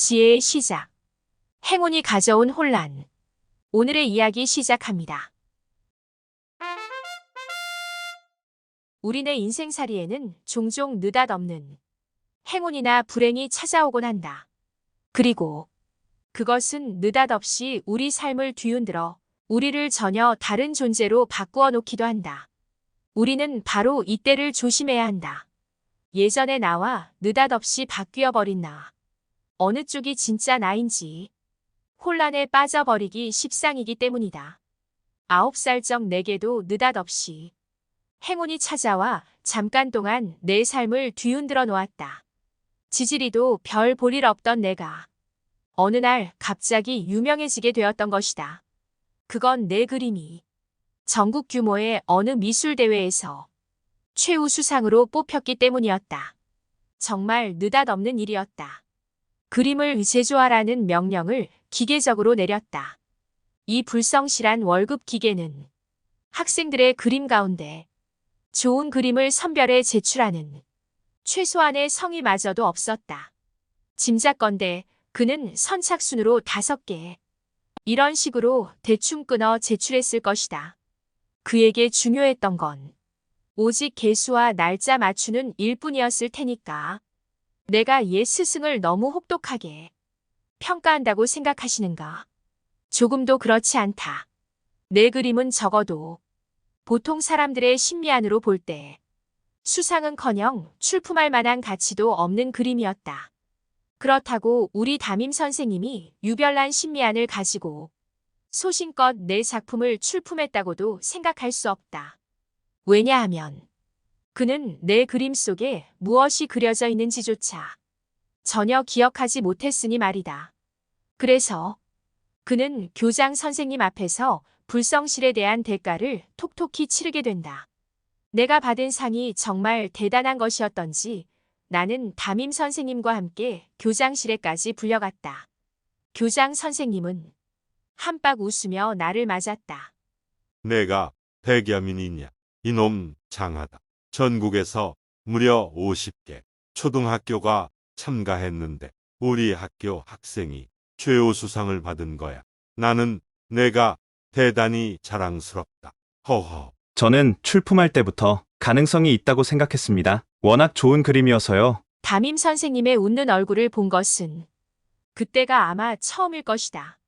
지혜의 시작. 행운이 가져온 혼란. 오늘의 이야기 시작합니다. 우리네 인생살이에는 종종 느닷없는 행운이나 불행이 찾아오곤 한다. 그리고 그것은 느닷없이 우리 삶을 뒤흔들어 우리를 전혀 다른 존재로 바꾸어 놓기도 한다. 우리는 바로 이때를 조심해야 한다. 예전의 나와 느닷없이 바뀌어 버린 나. 어느 쪽이 진짜 나인지 혼란에 빠져버리기 십상이기 때문이다. 9살적 내게도 느닷없이 행운이 찾아와 잠깐 동안 내 삶을 뒤흔들어 놓았다. 지지리도 별 볼 일 없던 내가 어느 날 갑자기 유명해지게 되었던 것이다. 그건 내 그림이 전국 규모의 어느 미술대회에서 최우수상으로 뽑혔기 때문이었다. 정말 느닷없는 일이었다. 그림을 제조하라는 명령을 기계적으로 내렸다. 이 불성실한 월급 기계는 학생들의 그림 가운데 좋은 그림을 선별해 제출하는 최소한의 성의마저도 없었다. 짐작건대 그는 선착순으로 5개 이런 식으로 대충 끊어 제출했을 것이다. 그에게 중요했던 건 오직 개수와 날짜 맞추는 일뿐이었을 테니까. 내가 얘 스승을 너무 혹독하게 평가한다고 생각하시는가? 조금도 그렇지 않다. 내 그림은 적어도 보통 사람들의 심리 안으로 볼 때 수상은커녕 출품할 만한 가치도 없는 그림이었다. 그렇다고 우리 담임 선생님이 유별난 심리안을 가지고 소신껏 내 작품을 출품했다고도 생각할 수 없다. 왜냐하면 그는 내 그림 속에 무엇이 그려져 있는지조차 전혀 기억하지 못했으니 말이다. 그래서 그는 교장 선생님 앞에서 불성실에 대한 대가를 톡톡히 치르게 된다. 내가 받은 상이 정말 대단한 것이었던지 나는 담임 선생님과 함께 교장실에까지 불려갔다. 교장 선생님은 한박 웃으며 나를 맞았다. 내가 백야민이냐? 이놈 장하다. 전국에서 무려 50개 초등학교가 참가했는데 우리 학교 학생이 최우수상을 받은 거야. 나는 내가 대단히 자랑스럽다. 허허. 저는 출품할 때부터 가능성이 있다고 생각했습니다. 워낙 좋은 그림이어서요. 담임 선생님의 웃는 얼굴을 본 것은 그때가 아마 처음일 것이다.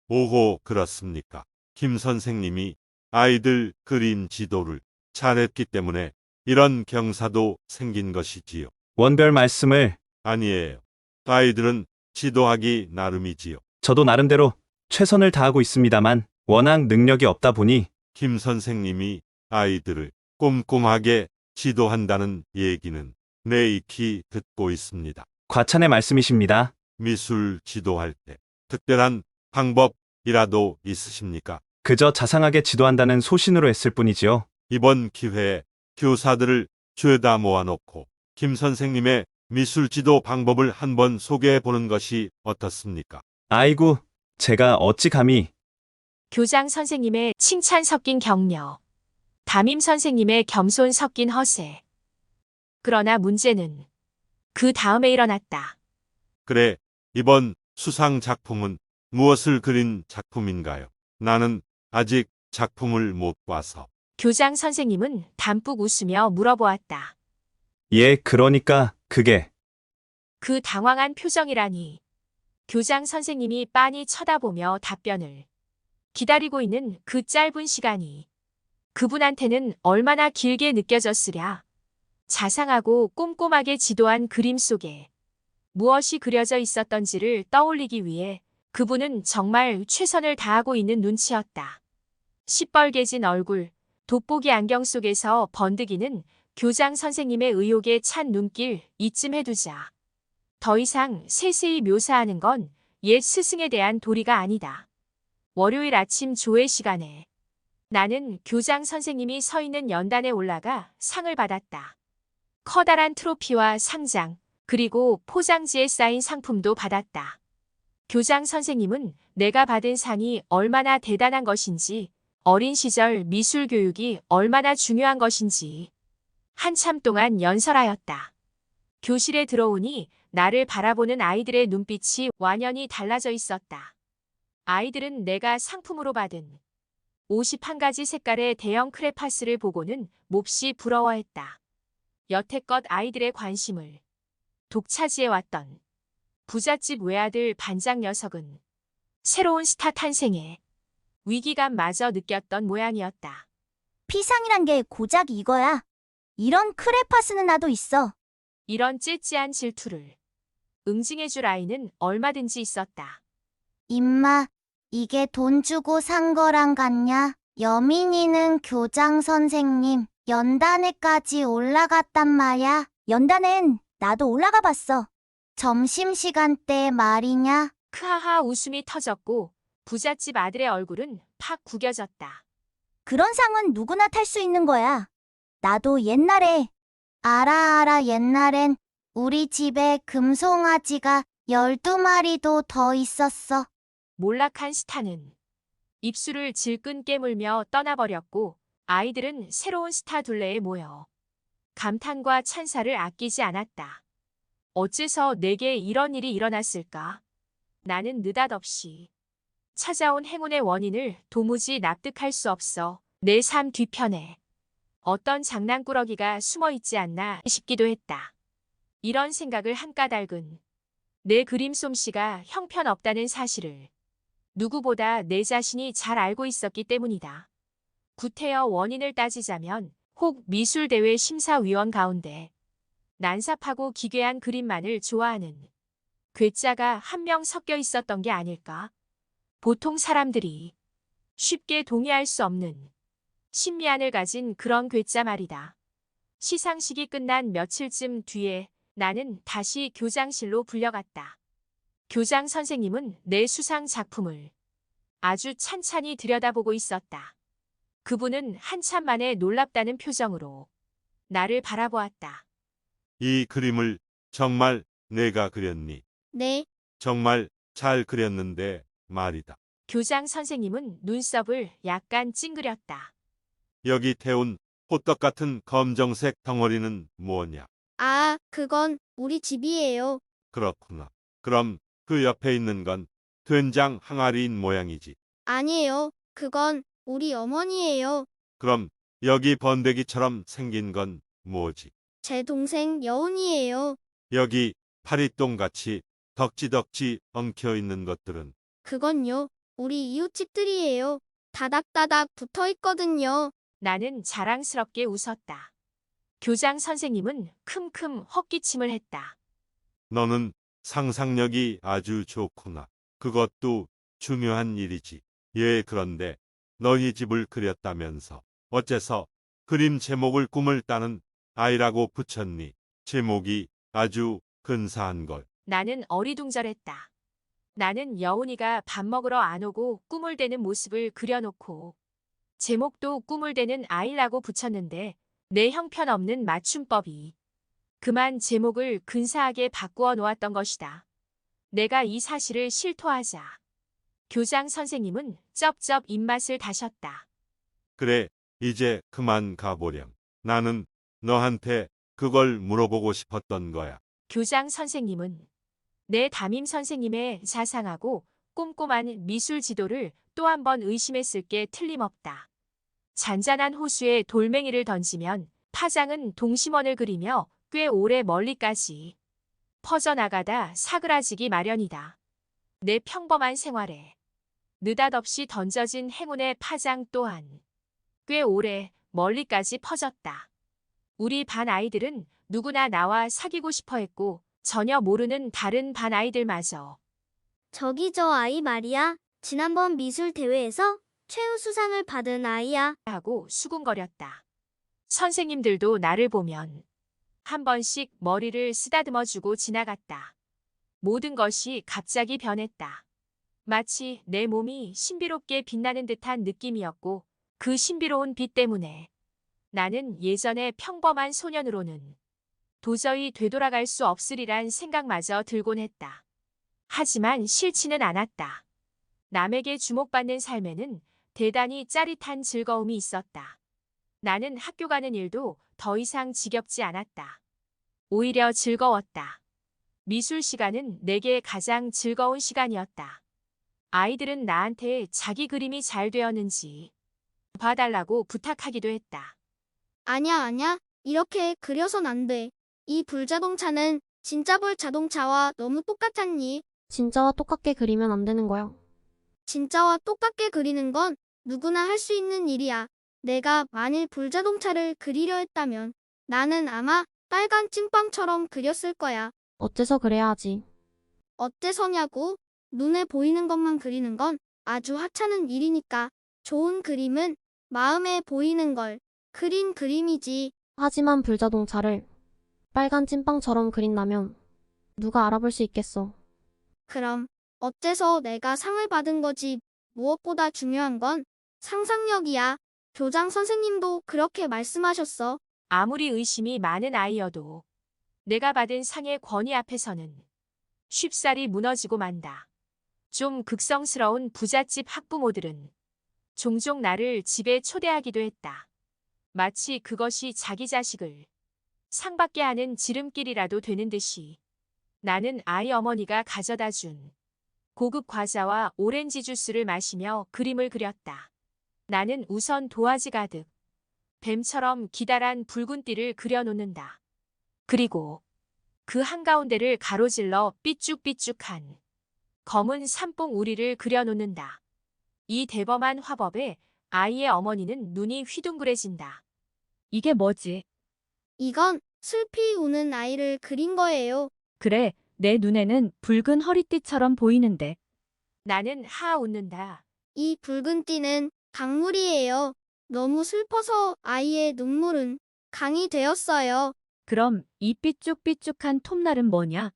오호, 그렇습니까? 김 선생님이 아이들 그림 지도를 잘했기 때문에 이런 경사도 생긴 것이지요. 원별 말씀을. 아니에요. 아이들은 지도하기 나름이지요. 저도 나름대로 최선을 다하고 있습니다만 워낙 능력이 없다 보니. 김 선생님이 아이들을 꼼꼼하게 지도한다는 얘기는 내 익히 듣고 있습니다. 과찬의 말씀이십니다. 미술 지도할 때 특별한 방법이라도 있으십니까? 그저 자상하게 지도한다는 소신으로 했을 뿐이지요. 이번 기회에 교사들을 죄다 모아놓고 김 선생님의 미술 지도 방법을 한번 소개해 보는 것이 어떻습니까? 아이고, 제가 어찌 감히. 교장 선생님의 칭찬 섞인 격려. 담임 선생님의 겸손 섞인 허세. 그러나 문제는 그 다음에 일어났다. 그래, 이번 수상 작품은 무엇을 그린 작품인가요? 나는 아직 작품을 못 봐서. 교장 선생님은 담뿍 웃으며 물어보았다. 예, 그러니까 그게. 그 당황한 표정이라니. 교장 선생님이 빤히 쳐다보며 답변을 기다리고 있는 그 짧은 시간이 그분한테는 얼마나 길게 느껴졌으랴. 자상하고 꼼꼼하게 지도한 그림 속에 무엇이 그려져 있었던지를 떠올리기 위해 그분은 정말 최선을 다하고 있는 눈치였다. 시뻘개진 얼굴, 돋보기 안경 속에서 번득이는 교장 선생님의 의욕에 찬 눈길 이쯤 해두자. 더 이상 세세히 묘사하는 건 옛 스승에 대한 도리가 아니다. 월요일 아침 조회 시간에 나는 교장 선생님이 서 있는 연단에 올라가 상을 받았다. 커다란 트로피와 상장, 그리고 포장지에 쌓인 상품도 받았다. 교장 선생님은 내가 받은 상이 얼마나 대단한 것인지, 어린 시절 미술 교육이 얼마나 중요한 것인지 한참 동안 연설하였다. 교실에 들어오니 나를 바라보는 아이들의 눈빛이 완연히 달라져 있었다. 아이들은 내가 상품으로 받은 51가지 색깔의 대형 크레파스를 보고는 몹시 부러워했다. 여태껏 아이들의 관심을 독차지해왔던 부잣집 외아들 반장 녀석은 새로운 스타 탄생에 위기감마저 느꼈던 모양이었다. 피상이란 게 고작 이거야. 이런 크레파스는 나도 있어. 이런 찌찌한 질투를 응징해줄 아이는 얼마든지 있었다. 임마, 이게 돈 주고 산 거랑 같냐? 여민이는 교장 선생님, 연단회까지 올라갔단 말야. 연단엔 나도 올라가 봤어. 점심시간 때 말이냐? 크하하 웃음이 터졌고 부잣집 아들의 얼굴은 팍 구겨졌다. 그런 상은 누구나 탈 수 있는 거야. 나도 옛날에, 알아, 옛날엔 우리 집에 금송아지가 12마리도 더 있었어. 몰락한 스타는 입술을 질끈 깨물며 떠나버렸고 아이들은 새로운 스타 둘레에 모여 감탄과 찬사를 아끼지 않았다. 어째서 내게 이런 일이 일어났을까? 나는 느닷없이 찾아온 행운의 원인을 도무지 납득할 수 없어 내 삶 뒤편에 어떤 장난꾸러기가 숨어 있지 않나 싶기도 했다. 이런 생각을 한 까닭은 내 그림 솜씨가 형편없다는 사실을 누구보다 내 자신이 잘 알고 있었기 때문이다. 구태여 원인을 따지자면 혹 미술대회 심사위원 가운데 난삽하고 기괴한 그림만을 좋아하는 괴짜가 한 명 섞여 있었던 게 아닐까? 보통 사람들이 쉽게 동의할 수 없는 신미안을 가진 그런 괴짜 말이다. 시상식이 끝난 며칠쯤 뒤에 나는 다시 교장실로 불려갔다. 교장 선생님은 내 수상 작품을 아주 찬찬히 들여다보고 있었다. 그분은 한참 만에 놀랍다는 표정으로 나를 바라보았다. 이 그림을 정말 내가 그렸니? 네, 정말 잘 그렸는데 말이다. 교장 선생님은 눈썹을 약간 찡그렸다. 여기 태운 호떡 같은 검정색 덩어리는 뭐냐? 아, 그건 우리 집이에요. 그렇구나. 그럼 그 옆에 있는 건 된장 항아리인 모양이지. 아니에요. 그건 우리 어머니예요. 그럼 여기 번데기처럼 생긴 건 뭐지? 제 동생 여운이에요. 여기 파리똥같이 덕지덕지 엉켜 있는 것들은 그건요. 우리 이웃집들이에요. 다닥다닥 붙어 있거든요. 나는 자랑스럽게 웃었다. 교장 선생님은 큼큼 헛기침을 했다. 너는 상상력이 아주 좋구나. 그것도 중요한 일이지. 예, 그런데 너희 집을 그렸다면서 어째서 그림 제목을 꿈을 따는 아이라고 붙였니? 제목이 아주 근사한 걸. 나는 어리둥절했다. 나는 여운이가 밥 먹으러 안 오고 꿈을 대는 모습을 그려놓고 제목도 꿈을 대는 아이라고 붙였는데 내 형편없는 맞춤법이 그만 제목을 근사하게 바꾸어 놓았던 것이다. 내가 이 사실을 실토하자 교장 선생님은 쩝쩝 입맛을 다셨다. 그래, 이제 그만 가보렴. 나는 너한테 그걸 물어보고 싶었던 거야. 교장 선생님은 내 담임 선생님의 자상하고 꼼꼼한 미술 지도를 또 한 번 의심했을 게 틀림없다. 잔잔한 호수에 돌멩이를 던지면 파장은 동심원을 그리며 꽤 오래 멀리까지 퍼져나가다 사그라지기 마련이다. 내 평범한 생활에 느닷없이 던져진 행운의 파장 또한 꽤 오래 멀리까지 퍼졌다. 우리 반 아이들은 누구나 나와 사귀고 싶어 했고 전혀 모르는 다른 반 아이들마저 저기 저 아이 말이야. 지난번 미술 대회에서 최우수상을 받은 아이야. 하고 수군거렸다. 선생님들도 나를 보면 한 번씩 머리를 쓰다듬어주고 지나갔다. 모든 것이 갑자기 변했다. 마치 내 몸이 신비롭게 빛나는 듯한 느낌이었고 그 신비로운 빛 때문에 나는 예전의 평범한 소년으로는 도저히 되돌아갈 수 없으리란 생각마저 들곤 했다. 하지만 싫지는 않았다. 남에게 주목받는 삶에는 대단히 짜릿한 즐거움이 있었다. 나는 학교 가는 일도 더 이상 지겹지 않았다. 오히려 즐거웠다. 미술 시간은 내게 가장 즐거운 시간이었다. 아이들은 나한테 자기 그림이 잘 되었는지 봐달라고 부탁하기도 했다. 아냐. 이렇게 그려선 안 돼. 이 불자동차는 진짜 불자동차와 너무 똑같았니? 진짜와 똑같게 그리면 안 되는 거야. 진짜와 똑같게 그리는 건 누구나 할 수 있는 일이야. 내가 만일 불자동차를 그리려 했다면 나는 아마 빨간 찐빵처럼 그렸을 거야. 어째서 그래야 하지? 어때서냐고? 눈에 보이는 것만 그리는 건 아주 하찮은 일이니까. 좋은 그림은 마음에 보이는 걸 그린 그림이지. 하지만 불자동차를 빨간 찐빵처럼 그린다면 누가 알아볼 수 있겠어. 그럼 어째서 내가 상을 받은 거지. 무엇보다 중요한 건 상상력이야. 교장 선생님도 그렇게 말씀하셨어. 아무리 의심이 많은 아이여도 내가 받은 상의 권위 앞에서는 쉽사리 무너지고 만다. 좀 극성스러운 부잣집 학부모들은 종종 나를 집에 초대하기도 했다. 마치 그것이 자기 자식을 상받게 하는 지름길이라도 되는 듯이. 나는 아이 어머니가 가져다 준 고급 과자와 오렌지 주스를 마시며 그림을 그렸다. 나는 우선 도화지 가득 뱀처럼 기다란 붉은 띠를 그려놓는다. 그리고 그 한가운데를 가로질러 삐쭉삐쭉한 검은 산봉 우리를 그려놓는다. 이 대범한 화법에 아이의 어머니는 눈이 휘둥그레진다. 이게 뭐지? 이건 슬피 우는 아이를 그린 거예요. 그래, 내 눈에는 붉은 허리띠처럼 보이는데. 나는 하 웃는다. 이 붉은 띠는 강물이에요. 너무 슬퍼서 아이의 눈물은 강이 되었어요. 그럼 이 삐쭉삐쭉한 톱날은 뭐냐?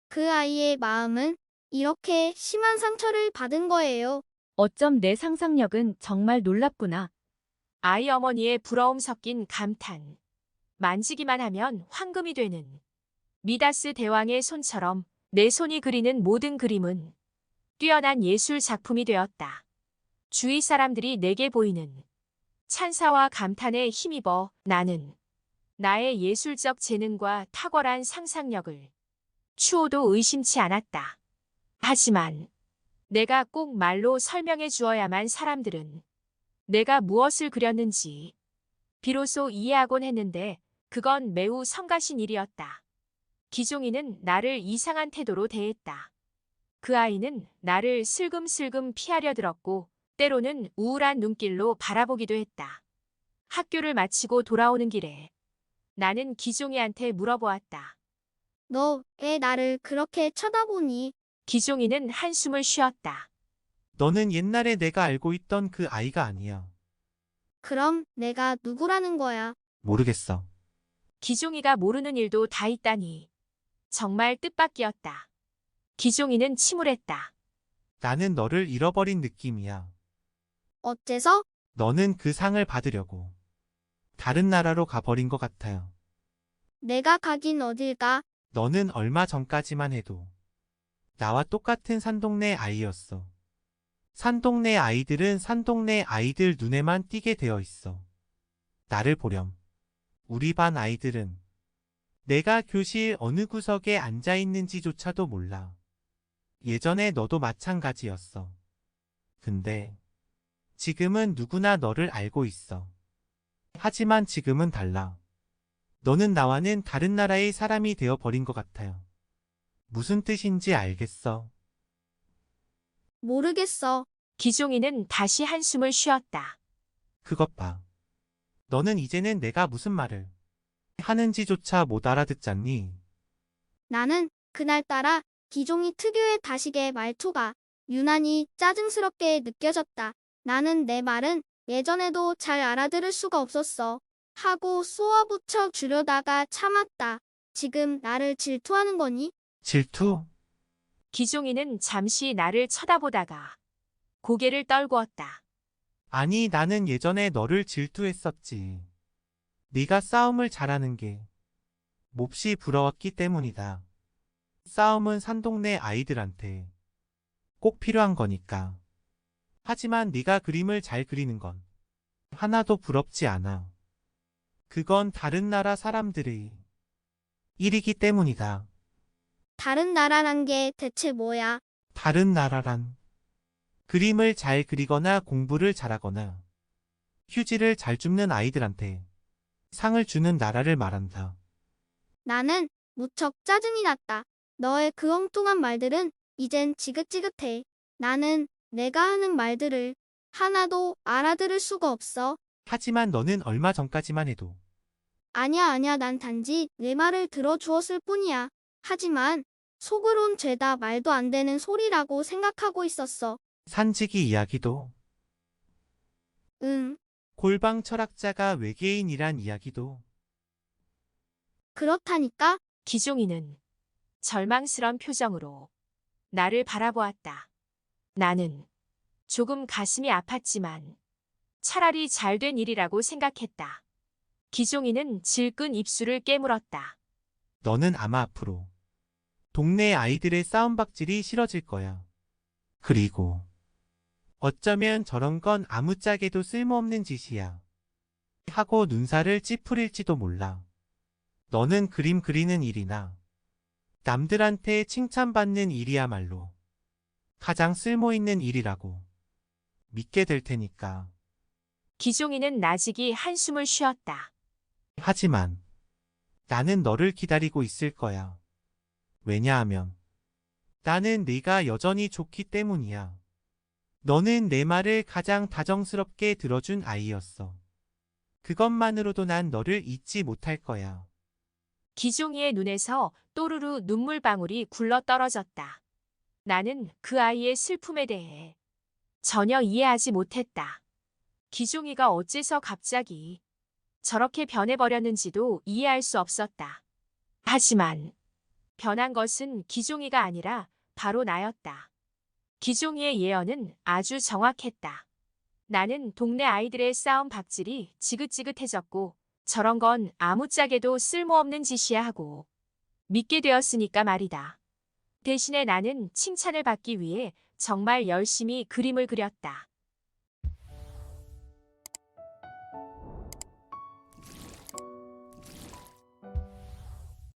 그 아이의 마음은 이렇게 심한 상처를 받은 거예요. 어쩜 내 상상력은 정말 놀랍구나. 아이 어머니의 부러움 섞인 감탄. 만지기만 하면 황금이 되는 미다스 대왕의 손처럼 내 손이 그리는 모든 그림은 뛰어난 예술 작품이 되었다. 주위 사람들이 내게 보이는 찬사와 감탄에 힘입어 나는 나의 예술적 재능과 탁월한 상상력을 추호도 의심치 않았다. 하지만 내가 꼭 말로 설명해 주어야만 사람들은 내가 무엇을 그렸는지 비로소 이해하곤 했는데 그건 매우 성가신 일이었다. 기종이는 나를 이상한 태도로 대했다. 그 아이는 나를 슬금슬금 피하려 들었고 때로는 우울한 눈길로 바라보기도 했다. 학교를 마치고 돌아오는 길에 나는 기종이한테 물어보았다. 너 왜 나를 그렇게 쳐다보니? 기종이는 한숨을 쉬었다. 너는 옛날에 내가 알고 있던 그 아이가 아니야. 그럼 내가 누구라는 거야? 모르겠어. 기종이가 모르는 일도 다 있다니. 정말 뜻밖이었다. 기종이는 침울했다. 나는 너를 잃어버린 느낌이야. 어째서? 너는 그 상을 받으려고 다른 나라로 가버린 것 같아요. 내가 가긴 어딜 가? 너는 얼마 전까지만 해도 나와 똑같은 산동네 아이였어. 산동네 아이들은 산동네 아이들 눈에만 띄게 되어 있어. 나를 보렴. 우리 반 아이들은 내가 교실 어느 구석에 앉아 있는지조차도 몰라. 예전에 너도 마찬가지였어. 근데 지금은 누구나 너를 알고 있어. 하지만 지금은 달라. 너는 나와는 다른 나라의 사람이 되어버린 것 같아요. 무슨 뜻인지 알겠어? 모르겠어. 기종이는 다시 한숨을 쉬었다. 그것 봐. 너는 이제는 내가 무슨 말을 하는지조차 못 알아듣잖니? 나는 그날따라 기종이 특유의 다식의 말투가 유난히 짜증스럽게 느껴졌다. 나는 내 말은 예전에도 잘 알아들을 수가 없었어. 하고 쏘아붙여 주려다가 참았다. 지금 나를 질투하는 거니? 질투? 기종이는 잠시 나를 쳐다보다가 고개를 떨구었다. 아니, 나는 예전에 너를 질투했었지. 네가 싸움을 잘하는 게 몹시 부러웠기 때문이다. 싸움은 산동네 아이들한테 꼭 필요한 거니까. 하지만 네가 그림을 잘 그리는 건 하나도 부럽지 않아. 그건 다른 나라 사람들의 일이기 때문이다. 다른 나라란 게 대체 뭐야? 다른 나라란 그림을 잘 그리거나 공부를 잘하거나 휴지를 잘 줍는 아이들한테 상을 주는 나라를 말한다. 나는 무척 짜증이 났다. 너의 그 엉뚱한 말들은 이젠 지긋지긋해. 나는 내가 하는 말들을 하나도 알아들을 수가 없어. 하지만 너는 얼마 전까지만 해도 아니야, 난 단지 내 말을 들어주었을 뿐이야. 하지만 속으론 죄다 말도 안 되는 소리라고 생각하고 있었어. 산지기 이야기도 응, 골방 철학자가 외계인이란 이야기도 그렇다니까? 기종이는 절망스런 표정으로 나를 바라보았다. 나는 조금 가슴이 아팠지만 차라리 잘된 일이라고 생각했다. 기종이는 질끈 입술을 깨물었다. 너는 아마 앞으로 동네 아이들의 싸움박질이 싫어질 거야. 그리고 어쩌면 저런 건 아무짝에도 쓸모없는 짓이야. 하고 눈살을 찌푸릴지도 몰라. 너는 그림 그리는 일이나 남들한테 칭찬받는 일이야말로 가장 쓸모있는 일이라고 믿게 될 테니까. 기종이는 나직이 한숨을 쉬었다. 하지만 나는 너를 기다리고 있을 거야. 왜냐하면 나는 네가 여전히 좋기 때문이야. 너는 내 말을 가장 다정스럽게 들어준 아이였어. 그것만으로도 난 너를 잊지 못할 거야. 기종이의 눈에서 또르르 눈물방울이 굴러 떨어졌다. 나는 그 아이의 슬픔에 대해 전혀 이해하지 못했다. 기종이가 어째서 갑자기 저렇게 변해버렸는지도 이해할 수 없었다. 하지만 변한 것은 기종이가 아니라 바로 나였다. 기종이의 예언은 아주 정확했다. 나는 동네 아이들의 싸움 박질이 지긋지긋해졌고 저런 건 아무짝에도 쓸모없는 짓이야 하고 믿게 되었으니까 말이다. 대신에 나는 칭찬을 받기 위해 정말 열심히 그림을 그렸다.